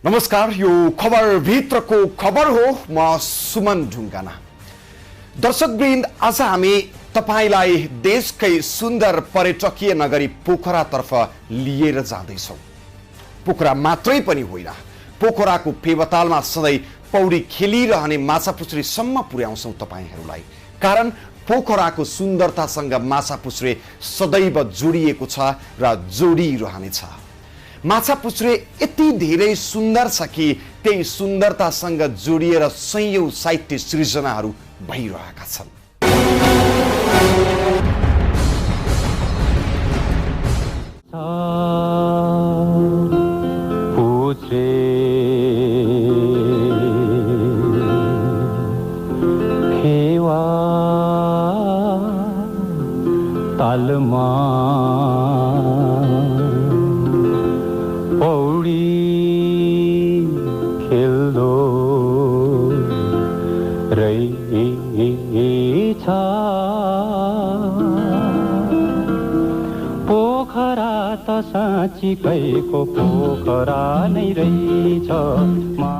नमस्कार, यो खबर भित्रको खबर हो। म सुमन ढुङ्गाना। दर्शकवृन्द, आज हामी तपाईलाई देशकै सुन्दर पर्यटकीय नगरी पोखरातर्फ लिएर जाँदैछौँ। पोखरा मात्रै पनि होइन, पोखराको फेवातालमा सधैँ पौडी खेलिरहने माछापुच्छ्रेसम्म पुर्याउँछौँ तपाईहरूलाई। कारण पोखराको सुन्दरतासँग माछापुच्छ्रे सदैव जोडिएको छ र जोडिरहनेछ। माछापुच्छ्रे यति धेरै सुन्दर छ कि त्यही सुन्दरतासँग जोडिएर सयौं साहित्य सृजनाहरू भइरहेका छन्।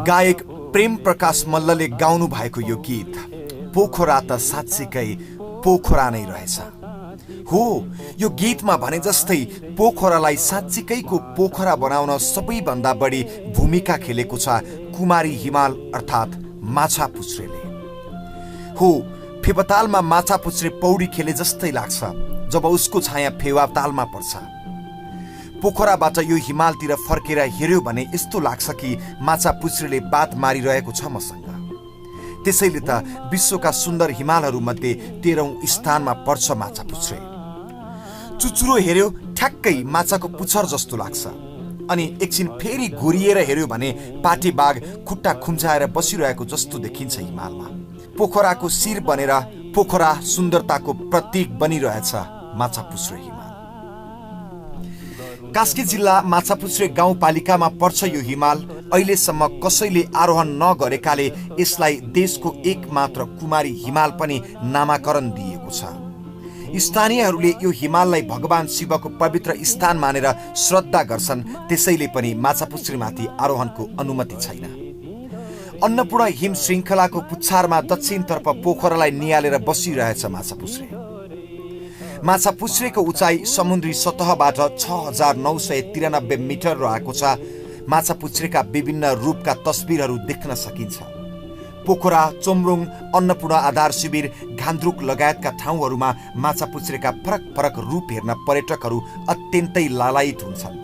गायक प्रेम प्रकाश मल्लले गाउनु भएको यो गीत पोखरा त साँच्चीकै पोखरा नै रहेछ। हो, यो गीतमा भने जस्तै पोखरालाई साँच्चीकैको पोखरा बनाउन सबैभन्दा बढी भूमिका खेलेको छ कुमारी हिमाल अर्थात् माछापुच्छ्रेले। हो, फेवातालमा माछापुच्छ्रे पौडी खेले जस्तै लाग्छ जब उसको छाया फेवातालमा पर्छ। पोखराबाट यो हिमालतिर फर्केर हेर्यो भने यस्तो लाग्छ कि माछापुच्छ्रेले बात मारिरहेको छ मसँग। त्यसैले त विश्वका सुन्दर हिमालहरू मध्ये 13औं स्थानमा पर्छ माछापुच्छ्रे। चुचुरो हेर्यो ठ्याक्कै माछाको पुच्छर जस्तो लाग्छ। अनि एकछिन फेरि घुरिएर हेर्यो भने पाटे बाघ खुट्टा खुम्चाएर बसिरहेको जस्तो देखिन्छ हिमालमा। पोखराको शिर बनेर पोखरा सुन्दरताको प्रतीक बनिरहेछ माछापुच्छ्रे हिमाल। कास्की जिल्ला माछापुच्छ्रे गाउँपालिकामा पर्छ यो हिमाल। अहिलेसम्म कसैले आरोहण नगरेकाले यसलाई देशको एकमात्र कुमारी हिमाल पनि नामाकरण दिएको छ। स्थानीयहरूले यो हिमाललाई भगवान शिवको पवित्र स्थान मानेर श्रद्धा गर्छन्। त्यसैले पनि माछापुच्छ्रेमाथि आरोहणको अनुमति छैन। अन्नपूर्ण हिम श्रृङ्खलाको पुच्छारमा दक्षिणतर्फ पोखरालाई नियालेर बसिरहेछ माछापुच्छ्रे। माछापुच्छ्रेको उचाइ समुद्री सतहबाट 6993 मिटर रहेको छ। माछापुच्छ्रेका विभिन्न रूपका तस्बिरहरू देख्न सकिन्छ। पोखरा, चोम्रुङ, अन्नपूर्ण आधार शिविर, घान्द्रुक लगायतका ठाउँहरूमा माछापुच्छ्रेका फरक फरक रूप हेर्न पर्यटकहरू अत्यन्तै लालायित हुन्छन्।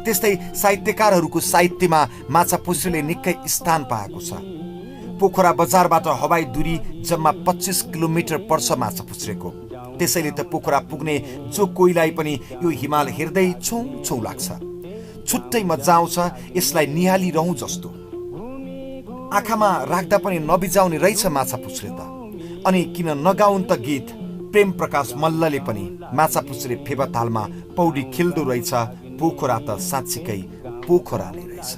त्यस्तै साहित्यकारहरूको साहित्यमा माछापुच्छ्रेले निकै स्थान पाएको छ। पोखरा बजारबाट हवाई दूरी जम्मा 25 किलोमिटर पर्छ माछापुच्छ्रेको। त्यसैले त पोखरा पुग्ने जो कोहीलाई पनि यो हिमाल हेर्दै छौँ छौँ लाग्छ। छुट्टै मजा आउँछ यसलाई निहालिरहँ जस्तो। आँखामा राख्दा पनि नबिजाउने रहेछ माछापुच्छ्रे त। अनि किन नगाउन् त गीत। प्रेम प्रकाश मल्लले पनि माछापुच्छ्रे फेवातालमा पौडी खेल्दो रहेछ। पोखरा त साँच्चीकै पोखरा नै रहेछ।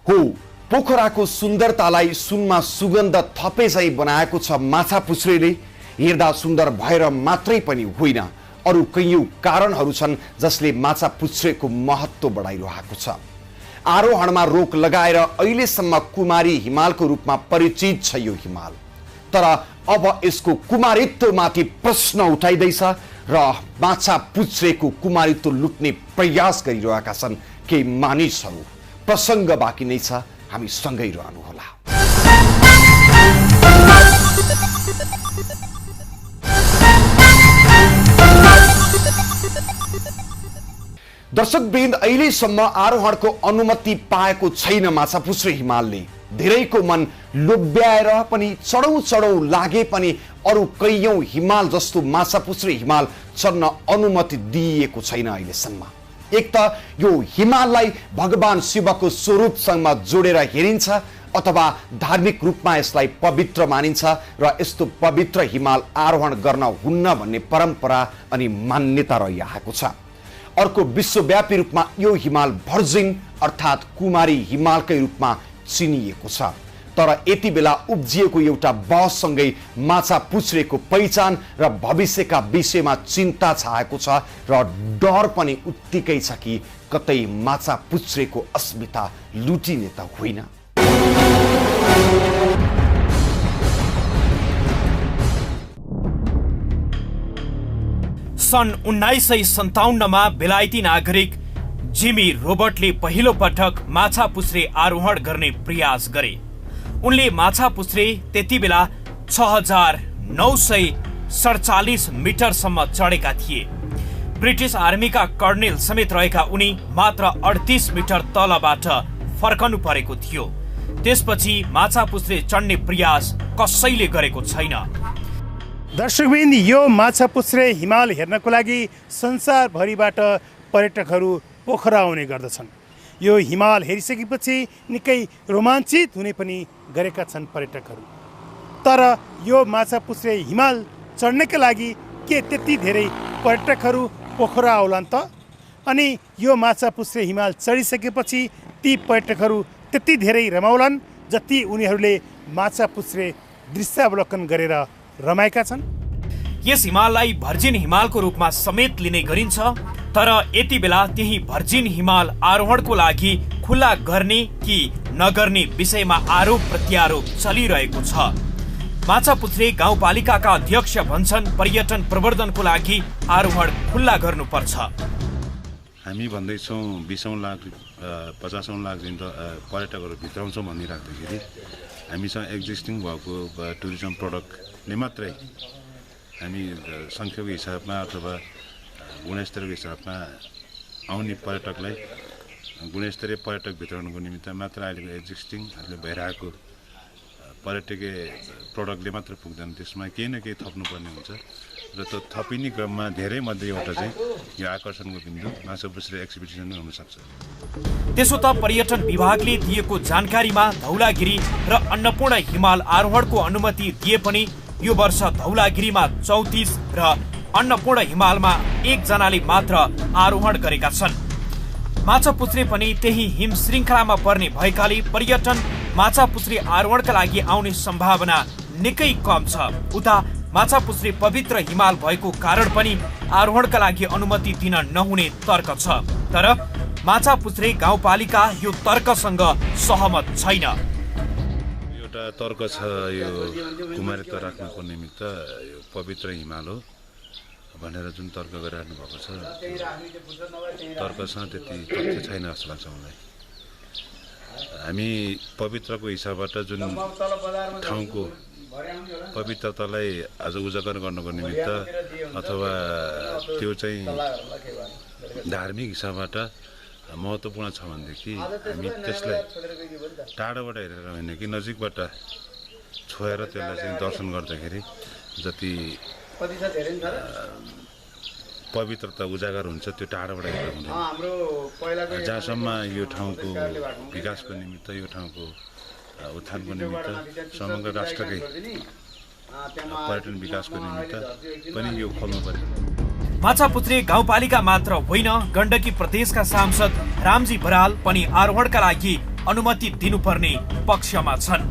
हो, पोखराको सुन्दरतालाई सुनमा सुगन्ध थपे झै बनाएको छ माछापुच्छ्रेले। हेर्दा सुन्दर भएर मात्रै पनि होइन, अरू कैयौं कारणहरू छन् जसले माछापुच्छ्रेको महत्त्व बढाइरहेको छ। आरोहणमा रोक लगाएर अहिलेसम्म कुमारी हिमालको रूपमा परिचित छ यो हिमाल। तर अब यसको कुमारित्वमाथि प्रश्न उठाइदैछ र माछापुच्छ्रेको कुमारित्व लुट्ने प्रयास गरिरहेका छन् केही मानिसहरू। प्रसङ्ग बाँकी नै छ, हामी सँगै रहनुहोला। दर्शकवृन्द, अहिलेसम्म आरोहणको अनुमति पाएको छैन माछापुच्छ्रे हिमालले। धेरैको मन लोभ्याएर पनि चढौँ चढौँ लागे पनि अरू कैयौं हिमाल जस्तो माछापुच्छ्रे हिमाल चढ्न अनुमति दिइएको छैन अहिलेसम्म। एक त यो हिमाललाई भगवान शिवको स्वरूपसँग जोडेर हेरिन्छ अथवा धार्मिक रूपमा यसलाई पवित्र मानिन्छ र यस्तो पवित्र हिमाल आरोहण गर्न हुन्न भन्ने परम्परा अनि मान्यता रहिआएको छ। अर्को विश्वव्यापी रूपमा यो हिमाल भर्जिन अर्थात् कुमारी हिमालकै रूपमा चिनिएको छ। तर यति बेला उब्जिएको एउटा बहससँगै माछा पुच्छ्रेको पहिचान र भविष्यका विषयमा चिन्ता छाएको छ र डर पनि उत्तिकै छ कि कतै माछा पुच्छ्रेको अस्मिता लुटिने त होइन। सन् 1957 मा बेलायती नागरिक जिमी रोबर्टले पहिलो पटक माछा पुच्छ्रे आरोहण गर्ने प्रयास गरे। उनले माछा पुच्छ्रे त्यति बेला 6947 मिटरसम्म चढेका थिए। ब्रिटिस आर्मीका कर्नेल समेत रहेका उनी मात्र 38 मिटर तलबाट फर्कनु परेको थियो। त्यसपछि माछा पुच्छ्रे चढ्ने प्रयास कसैले गरेको छैन। दर्शकवृन्द, यो माछा पुच्छ्रे हिमाल हेर्नको लागि संसारभरिबाट पर्यटकहरू पोखरा आउने गर्दछन्। यो हिमाल हेरिसकेपछि निकै रोमाञ्चित हुने पनि गरेका छन् पर्यटकहरू। तर यो माछा पुच्छ्रे हिमाल चढ्नका लागि के त्यति धेरै पर्यटकहरू पोखरा आउलान् त? अनि यो माछा पुच्छ्रे हिमाल चढिसकेपछि ती पर्यटकहरू त्यति धेरै रमाउलान् जति उनीहरूले माछा पुच्छ्रे दृश्यावलोकन गरेर रमाएका छन्। यस हिमाललाई भर्जिन हिमालको रूपमा समेत लिने गरिन्छ। तर यति बेला त्यही भर्जिन हिमाल आरोहणको लागि खुला गर्ने कि नगर्ने विषयमा आरोप प्रत्यारोप चलिरहेको छ। माछा पुच्छ्रे गाउँपालिकाका अध्यक्ष भन्छन् पर्यटन प्रवर्धनको लागि आरोहण खुला गर्नुपर्छ। हामी भन्दैछौँ 20 लाख 50 लाख दिन पर्यटकहरू भित्राउँछौँ भनिराख्दाखेरि हामीसँग एक्जिस्टिङ भएको टुरिज्म प्रडक्टले मात्रै हामी सङ्ख्याको हिसाबमा अथवा गुणस्तरको हिसाबमा आउने पर्यटकलाई गुणस्तरीय पर्यटक भित्राउनुको निमित्त मात्र अहिलेको एक्जिस्टिङ भइरहेको पर्यटकीय प्रडक्टले मात्र पुग्दैन। त्यसमा केही न केही थप्नुपर्ने हुन्छ र त्यो थपिने क्रममा धेरै मध्ये एउटा चाहिँ यो आकर्षणको बिन्दु माछा पुच्छ्रे एक्जिबिसन हुन सक्छ। त्यसो त पर्यटन विभागले दिएको जानकारीमा धौलागिरी र अन्नपूर्ण हिमाल आरोहणको अनुमति दिए पनि यो वर्ष धौलागिरीमा 34 र अन्नपूर्ण हिमालमा 1 जनाले मात्र आरोहण गरेका छन्। माछा पुच्छ्रे पनि त्यही हिम श्रृङ्खलामा पर्ने भएकाले पर्यटन माछा पुच्छ्रे आरोहणका लागि आउने सम्भावना निकै कम छ। उता माछा पुच्छ्रे पवित्र हिमाल भएको कारण पनि आरोहणका लागि अनुमति दिन नहुने तर्क छ। तर माछा पुच्छ्रे गाउँपालिका यो तर्कसँग सहमत छैन। एउटा तर्क छ, यो कुमारीत्व राख्नको निमित्त यो पवित्र हिमाल हो भनेर जुन तर्क गरिराख्नु भएको छ, तर्कसँग त्यति तथ्य छैन जस्तो लाग्छ मलाई। हामी पवित्रको हिसाबबाट जुन ठाउँको पवित्रतालाई आज उजागर गर्नको निमित्त अथवा त्यो चाहिँ धार्मिक हिसाबबाट महत्त्वपूर्ण छ भनेदेखि हामी त्यसलाई टाढोबाट हेरेर होइन कि नजिकबाट छोएर त्यसलाई चाहिँ दर्शन गर्दाखेरि जति पवित्रता उजागर हुन्छ त्यो टाढोबाट हेरेर हुँदैन। जहाँसम्म यो ठाउँको विकासको निमित्त, यो ठाउँको उत्थानको निमित्त, समग्र राष्ट्रकै पर्यटन विकासको निमित्त पनि यो खोल्नु पर्यो। माछा पुच्छ्रे गाउँपालिका मात्र होइन, गण्डकी प्रदेशका सांसद रामजी बराल पनि आरोहणका लागि अनुमति दिनुपर्ने पक्षमा छन्।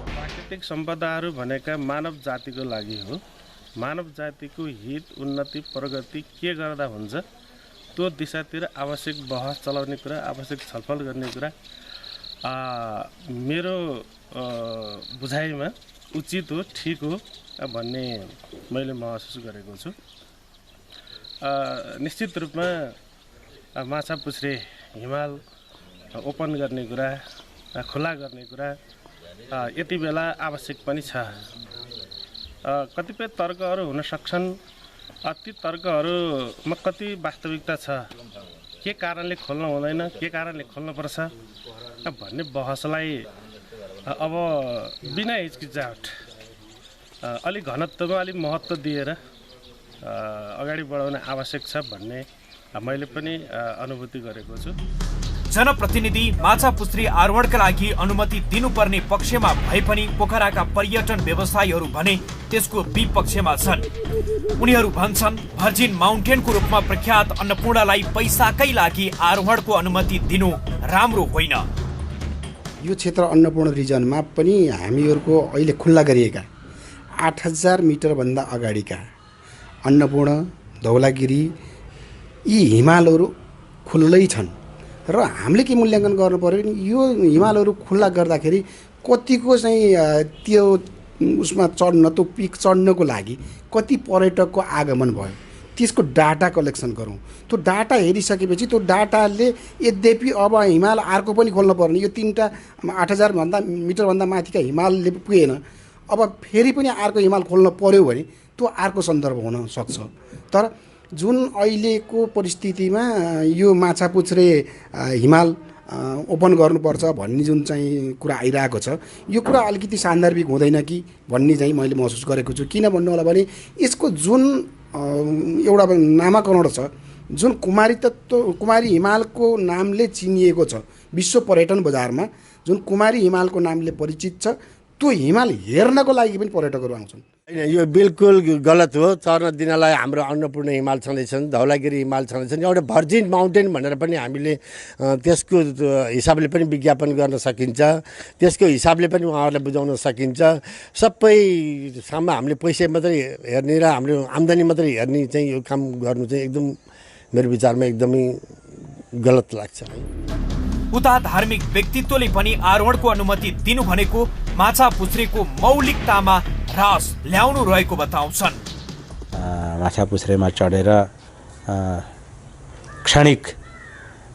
प्राकृतिक सम्पदाहरू भनेका मानव जातिको लागि हो। मानव जातिको हित, उन्नति, प्रगति के गर्दा हुन्छ त्यो दिशातिर आवश्यक बहस चलाउने कुरा, आवश्यक छलफल गर्ने कुरा मेरो बुझाइमा उचित हो, ठिक हो भन्ने मैले महसुस गरेको छु। निश्चित रूपमा माछा पुच्छ्रे हिमाल ओपन गर्ने कुरा, खुला गर्ने कुरा यति बेला आवश्यक पनि छ। कतिपय तर्कहरू हुन सक्छन्, ती तर्कहरूमा कति वास्तविकता छ, के कारणले खोल्न हुँदैन, के कारणले खोल्नुपर्छ भन्ने बहसलाई अब बिना हिचकिचाहट अलिक घनत्वमा अलिक महत्त्व दिएर अगाडि बढाउन आवश्यक छ भन्ने मैले पनि अनुभूति गरेको छु। जनप्रतिनिधि माछा पुच्छ्रे आरोहणका लागि अनुमति दिनुपर्ने पक्षमा भए पनि पोखराका पर्यटन व्यवसायीहरू भने त्यसको विपक्षमा छन्। उनीहरू भन्छन् भर्जिन माउन्टेनको रूपमा प्रख्यात अन्नपूर्णालाई पैसाकै लागि आरोहणको अनुमति दिनु राम्रो होइन। यो क्षेत्र अन्नपूर्ण रिजनमा पनि हामीहरूको अहिले खुल्ला गरिएका 8000 मिटरभन्दा अगाडिका अन्नपूर्ण धौलागिरी यी हिमालहरू खुल्लै छन् र हामीले के मूल्याङ्कन गर्नु पर्यो भने यो हिमालहरू खुल्ला गर्दाखेरि कतिको चाहिँ त्यो उसमा चढ्न त्यो पिक चढ्नको लागि कति पर्यटकको आगमन भयो त्यसको डाटा कलेक्सन गरौँ। त्यो डाटा हेरिसकेपछि त्यो डाटाले यद्यपि अब हिमाल अर्को पनि खोल्नु पर्ने यो 3टा 8000 मिटरभन्दा माथिका हिमालले पुगेन अब फेरि पनि अर्को हिमाल खोल्न पर्यो भने त्यो अर्को सन्दर्भ हुन सक्छ। तर जुन अहिलेको परिस्थितिमा यो माछापुच्छ्रे हिमाल ओपन गर्नुपर्छ भन्ने जुन चाहिँ कुरा आइरहेको छ यो कुरा अलिकति सान्दर्भिक हुँदैन कि भन्ने चाहिँ मैले महसुस गरेको छु। किन भन्नु होला भने यसको जुन एउटा नामाकरण छ जुन कुमारी हिमालको नामले चिनिएको छ विश्व पर्यटन बजारमा जुन कुमारी हिमालको नामले परिचित छ त्यो हिमाल हेर्नको लागि पनि पर्यटकहरू आउँछन्। होइन यो बिल्कुल गलत हो। चर्न दिनलाई हाम्रो अन्नपूर्ण हिमाल छँदैछन्, धौलागिरी हिमाल छँदैछन्। एउटा भर्जिन माउन्टेन भनेर पनि हामीले त्यसको हिसाबले पनि विज्ञापन गर्न सकिन्छ, त्यसको हिसाबले पनि उहाँहरूलाई बुझाउन सकिन्छ। सबै सामु हामीले पैसा मात्रै हेर्ने र हाम्रो आम्दानी मात्रै हेर्ने चाहिँ यो काम गर्नु चाहिँ एकदम मेरो विचारमा एकदमै गलत लाग्छ। उता धार्मिक व्यक्तित्वले पनि आरोहणको अनुमति दिनु भनेको माछापुच्छ्रेको मौलिकतामा ह्रास ल्याउनु रहेको बताउँछन्। माछापुच्छ्रेमा चढेर क्षणिक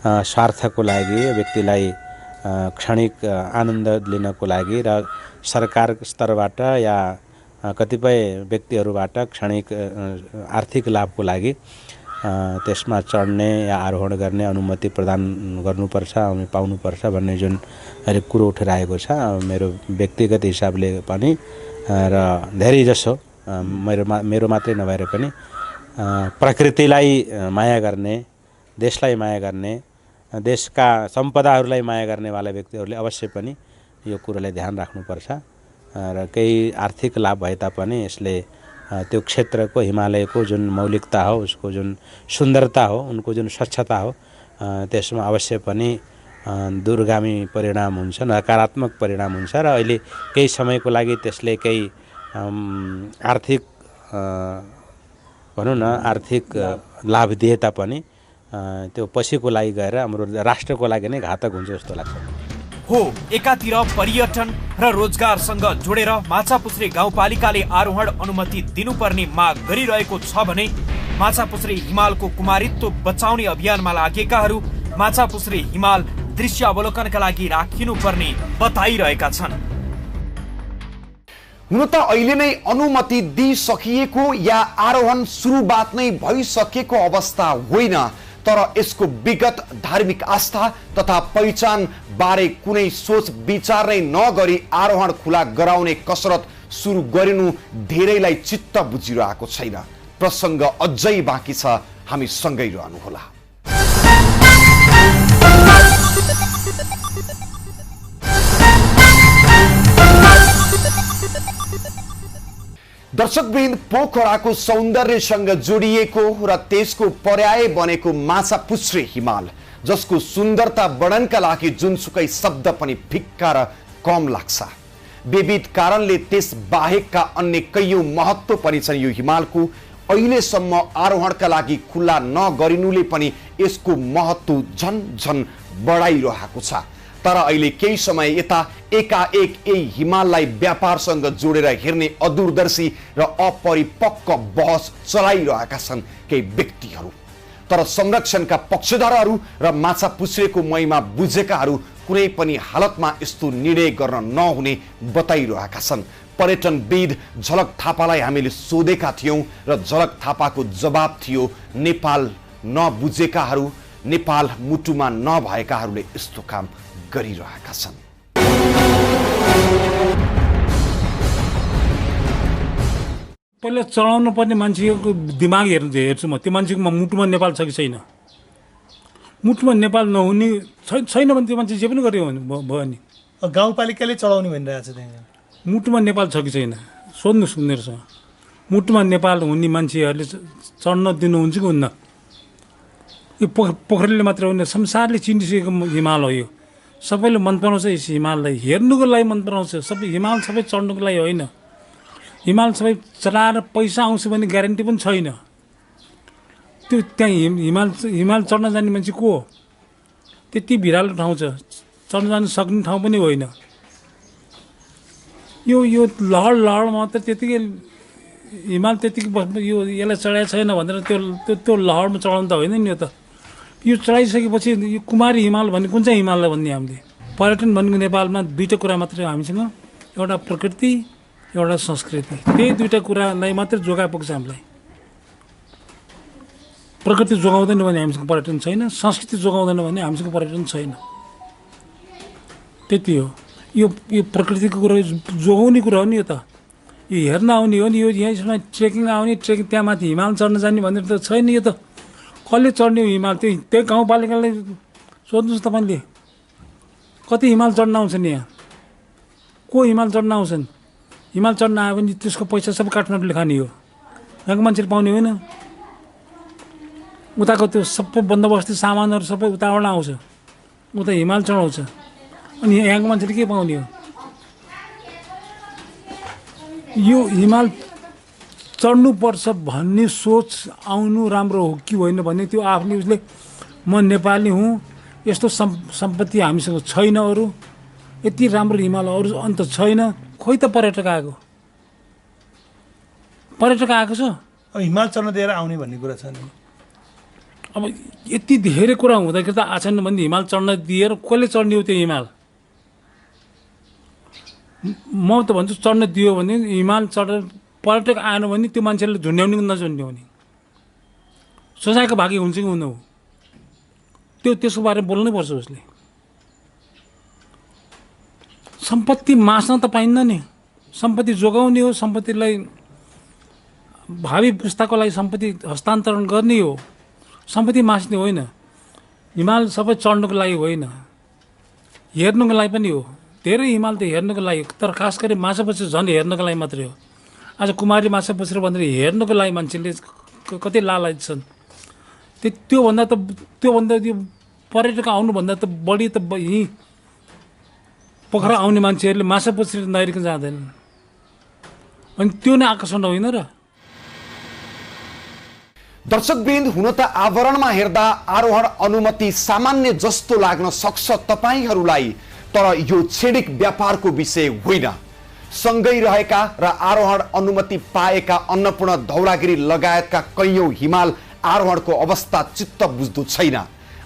स्वार्थको लागि व्यक्तिलाई क्षणिक आनन्द लिनको लागि र सरकार स्तरबाट या कतिपय व्यक्तिहरूबाट क्षणिक आर्थिक लाभको लागि त्यसमा चढ्ने या आरोहण गर्ने अनुमति प्रदान गर्नुपर्छ, हामी पाउनुपर्छ भन्ने जुन अहिले कुरो उठिरहेको छ मेरो व्यक्तिगत हिसाबले पनि र धेरै जसो मेरो मात्रै नभएर पनि प्रकृतिलाई माया गर्ने, देशलाई माया गर्ने, देशका सम्पदाहरूलाई माया गर्नेवाला व्यक्तिहरूले अवश्य पनि यो कुरोलाई ध्यान राख्नुपर्छ र केही आर्थिक लाभ भए तापनि यसले त्यो क्षेत्रको हिमालयको जुन मौलिकता हो, उसको जुन सुन्दरता हो, उनको जुन स्वच्छता हो त्यसमा अवश्य पनि दूरगामी परिणाम हुन्छ, नकारात्मक परिणाम हुन्छ र अहिले केही समयको लागि त्यसले केही आर्थिक भनौँ न आर्थिक लाभ दिए तापनि त्यो पछिको लागि गएर हाम्रो राष्ट्रको लागि नै घातक हुन्छ जस्तो लाग्छ। हो, एकातिर पर्यटन र रोजगारसँग जोडेर माछापुच्छ्रे गाउँपालिकाले आरोहण अनुमति दिनुपर्ने माग गरिरहेको छ भने माछापुच्छ्रे हिमालको कुमारित्व बचाउने अभियानमा लागेकाहरू माछापुच्छ्रे हिमाल दृश्यावलोकनका लागि राखिनुपर्ने बताइरहेका छन्। हुन त अहिले नै अनुमति दिइसकिएको या आरोहण सुरुवात नै भइसकेको अवस्था होइन, तर यसको विगत धार्मिक आस्था तथा पहिचान बारे कुनै सोच विचार नै नगरी आरोहण खुला गराउने कसरत सुरु गरिनु धेरैलाई चित्त बुझिरहेको छैन। प्रसङ्ग अझै बाँकी छ, हामी सँगै रहनुहोला। दर्शकवृन्द, पोखराको सौन्दर्यसँग जोडिएको र त्यसको पर्याय बनेको माछापुच्छ्रे हिमाल जसको सुन्दरता वर्णनका लागि जुनसुकै शब्द पनि फिक्का र कम लाग्छ। विविध कारणले त्यस बाहेकका अन्य कैयौं महत्त्व पनि छन्। यो हिमालको अहिलेसम्म आरोहणका लागि खुल्ला नगरिनुले पनि यसको महत्त्व झन झन बढाइरहेको छ। तर अहिले केही समय यता एकाएक यही हिमाललाई व्यापारसँग जोडेर हेर्ने अदूरदर्शी र अपरिपक्व बहस चलाइरहेका छन् केही व्यक्तिहरू। तर संरक्षणका पक्षधरहरू र माछापुच्छ्रेको महिमा बुझेकाहरू कुनै पनि हालतमा यस्तो निर्णय गर्न नहुने बताइरहेका छन्। पर्यटनविद झलक थापालाई हामीले सोधेका थियौं र झलक थापाको जवाब थियो, नेपाल नबुझेकाहरू, नेपाल मुटुमा नभएकाहरूले यस्तो काम गरिरहेका छन्। पहिला चलाउनु पर्ने मान्छेको दिमाग हेर्छु म, त्यो मान्छेको मुटुमा नेपाल छ कि छैन। मुटुमा नेपाल नहुने छैन भने त्यो मान्छे जे पनि गर्यो भयो नि। गाउँपालिकाले चलाउने भनिरहेको छ त्यहाँ। मुटुमा नेपाल छ कि छैन सोध्नुहोस् उनीहरूसँग। मुटुमा नेपाल हुने मान्छेहरूले चढ्न दिनुहुन्छ कि हुन्न? यो पोखरेलले मात्र होइन, संसारले चिनिसकेको हिमाल हो यो। सबैले मन पराउँछ यस हिमाललाई, हेर्नुको लागि मन पराउँछ। सबै हिमाल सबै चढ्नुको लागि होइन। हिमाल सबै चढाएर पैसा आउँछ भन्ने ग्यारेन्टी पनि छैन। त्यो त्यहाँ हिमाल चढ्न जाने मान्छे को हो? त्यति भिरालो ठाउँ छ, चढ्न जानु सक्ने ठाउँ पनि होइन। यो लहर मात्र त्यतिकै हिमाल त्यतिकै यो यसलाई चढाएको छैन भनेर त्यो लहरमा चढाउनु त होइन नि। यो चढाइसकेपछि यो कुमारी हिमाल भन्ने कुन चाहिँ हिमाललाई भन्ने हामीले? पर्यटन भनेको नेपालमा दुईवटा कुरा मात्रै हामीसँग, एउटा प्रकृति, एउटा संस्कृति। त्यही दुईवटा कुरालाई मात्रै जोगाएको छ हामीलाई। प्रकृति जोगाउँदैन भने हामीसँग पर्यटन छैन, संस्कृति जोगाउँदैन भने हामीसँग पर्यटन छैन। त्यति हो। यो प्रकृतिको कुरा जोगाउने कुरा हो नि। यो त यो हेर्न आउने हो नि। यो यहाँसम्म ट्रेकिङ आउने, त्यहाँ माथि हिमाल चढ्न जाने भनेर त छैन। यो त कसले चढ्ने हो हिमाल? त्यही गाउँपालिकालाई सोध्नुहोस् तपाईँले, कति हिमाल चढ्न आउँछन् यहाँ? को हिमाल चढ्न आउँछन्? हिमाल चढ्न आयो भने त्यसको पैसा सबै काठमाडौँले खाने हो, यहाँको मान्छेले पाउने होइन। उताको त्यो सबै बन्दोबस्ती सामानहरू सबै उताबाट आउँछ, उता हिमाल चढाउँछ, अनि यहाँको मान्छेले के पाउने हो? यो हिमाल चढ्नुपर्छ भन्ने सोच आउनु राम्रो हो कि होइन भन्ने त्यो आफ्नै उसले, म नेपाली हुँ, यस्तो सम्पत्ति हामीसँग छैन, अरू यति राम्रो हिमाल अरू अन्त छैन, खोइ त पर्यटक आएको छ। हिमाल चढ्न दिएर आउने भन्ने कुरा छ नि। अब यति धेरै कुरा हुँदाखेरि त आछन् भने हिमाल चढ्न दिएर कसले चढ्ने हो त्यो हिमाल? म त भन्छु चढ्न दियो भने हिमाल चढेर पर्यटक आएन भने त्यो मान्छेले झुन्ड्याउने कि नझुन्ड्याउने, सोचाइको भागी हुन्छ कि हुनु, त्यसको बारेमा बोल्नै पर्छ उसले। सम्पत्ति मास्न त पाइन्न नि, सम्पत्ति जोगाउने हो, सम्पत्तिलाई भावी पुस्ताको लागि सम्पत्ति हस्तान्तरण गर्ने हो, सम्पत्ति मास्ने होइन। हिमाल सबै चढ्नुको लागि होइन, हेर्नुको लागि पनि हो। धेरै हिमाल त हेर्नुको लागि, तर खास गरी माछापुच्छ्रे झन् हेर्नुको लागि मात्रै हो। आज कुमारी माछापुच्छ्रे भनेर हेर्नुको लागि मान्छेले कति लालायत छन्। त्योभन्दा त्यो पर्यटक आउनुभन्दा त बढी त यहीँ पोखरा आउने मान्छेहरूले माछापुच्छ्रे नहेरिकन जाँदैनन्, अनि त्यो नै आकर्षण होइन र? दर्शकवृन्द, हुन त आवरणमा हेर्दा आरोहण अनुमति सामान्य जस्तो लाग्न सक्छ तपाईहरूलाई, तर यो क्षणिक व्यापारको विषय होइन। सँगै रहेका र आरोहण अनुमति पाएका अन्नपूर्ण, धौलागिरी लगायतका कैयौं हिमाल आरोहणको अवस्था चित्त बुझ्दो छैन।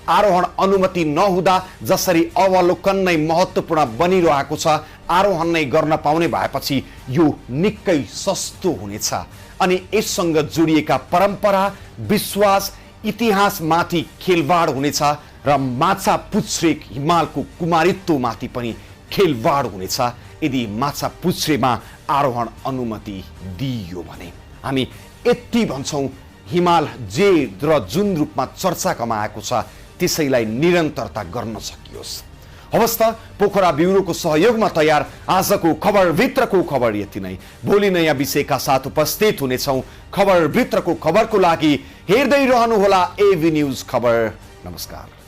आरोहण अनुमति नहुँदा जसरी अवलोकन नै महत्त्वपूर्ण बनिरहेको छ, आरोहण नै गर्न पाउने भएपछि यो निकै सस्तो हुनेछ, अनि यससँग जोडिएका परम्परा, विश्वास, इतिहासमाथि खेलवाड हुनेछ र माछापुच्छ्रे हिमालको कुमारित्वमाथि पनि खेलवाड हुनेछ यदि माछापुच्छ्रेमा आरोहण अनुमति दिइयो भने। हामी यति भन्छौँ, हिमाल जे र जुन रूपमा चर्चा कमाएको छ त्यसैलाई निरन्तरता गर्न सकियोस्। हवस् त, पोखरा ब्युरोको सहयोगमा तयार आजको खबरभित्रको खबर यति नै। भोलि नयाँ विषयका साथ उपस्थित हुनेछौँ। खबरभित्रको खबरको लागि हेर्दै रहनुहोला एभी न्युज खबर। नमस्कार।